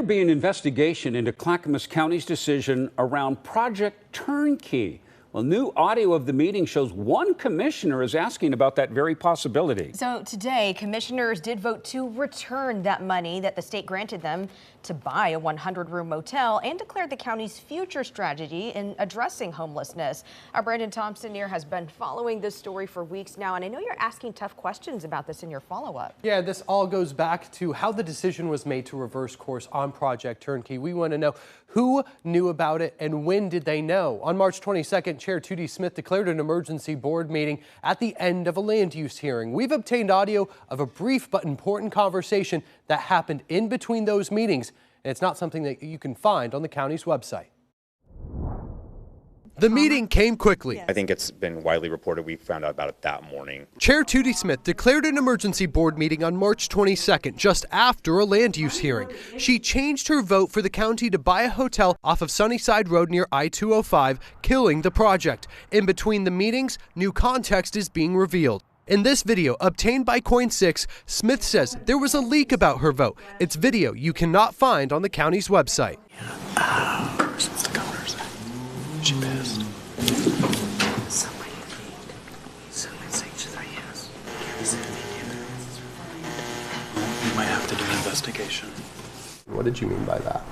be an investigation into Clackamas County's decision around Project Turnkey. Well, new audio of the meeting shows one commissioner is asking about that very possibility. So today, commissioners did vote to return that money that the state granted them to buy a 100-room motel and declared the county's future strategy in addressing homelessness. Our Brandon Thompson here has been following this story for weeks now, and I know you're asking tough questions about this in your follow-up. Yeah, this all goes back to how the decision was made to reverse course on Project Turnkey. We want to know who knew about it and when did they know? On March 22nd, Chair Tootie Smith declared an emergency board meeting at the end of a land use hearing. We've obtained audio of a brief but important conversation that happened in between those meetings, and it's not something that you can find on the county's website. The meeting came quickly. I think it's been widely reported. We found out about it that morning. Chair Tootie Smith declared an emergency board meeting on March 22nd, just after a land use hearing. She changed her vote for the county to buy a hotel off of Sunnyside Road near I-205, killing the project. In between the meetings, new context is being revealed. In this video, obtained by KOIN 6, Smith says there was a leak about her vote. It's video you cannot find on the county's website. Where's the governor's at? She pissed. Somebody leaked. Someone say yes. We might have to do an investigation. What did you mean by that?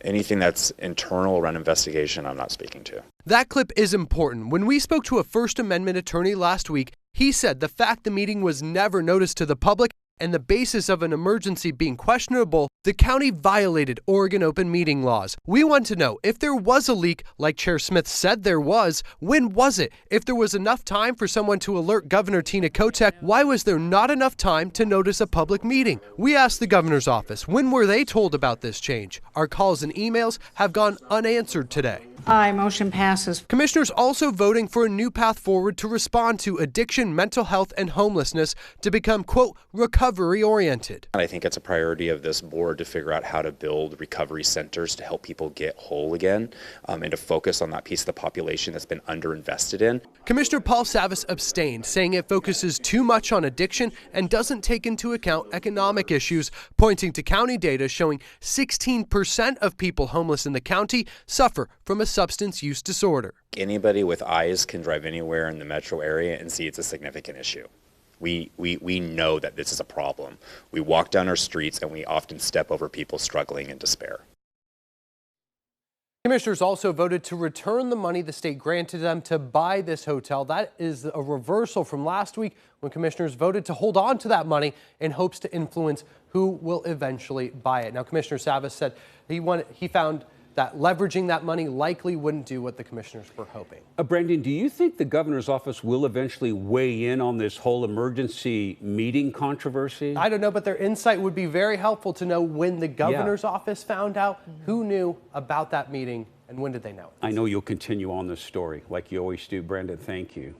Anything that's internal around investigation, I'm not speaking to. That clip is important. When we spoke to a First Amendment attorney last week, he said the fact the meeting was never noticed to the public and the basis of an emergency being questionable, the county violated Oregon open meeting laws. We want to know if there was a leak, like Chair Smith said there was, when was it? If there was enough time for someone to alert Governor Tina Kotek, why was there not enough time to notice a public meeting? We asked the governor's office, when were they told about this change? Our calls and emails have gone unanswered today. Aye, motion passes. Commissioners also voting for a new path forward to respond to addiction, mental health, and homelessness to become, quote, recovery-oriented. And I think it's a priority of this board to figure out how to build recovery centers to help people get whole again, and to focus on that piece of the population that's been underinvested in. Commissioner Paul Savas abstained, saying it focuses too much on addiction and doesn't take into account economic issues, pointing to county data showing 16% of people homeless in the county suffer from a substance use disorder. Anybody with eyes can drive anywhere in the metro area and see it's a significant issue. We know that this is a problem. We walk down our streets and we often step over people struggling in despair. Commissioners also voted to return the money the state granted them to buy this hotel. That is a reversal from last week when commissioners voted to hold on to that money in hopes to influence who will eventually buy it. Now, Commissioner Savas said he found that leveraging that money likely wouldn't do what the commissioners were hoping. Brandon, do you think the governor's office will eventually weigh in on this whole emergency meeting controversy? I don't know, but their insight would be very helpful to know when the governor's office found out, who knew about that meeting, and when did they know? I know you'll continue on this story like you always do. Brandon, thank you.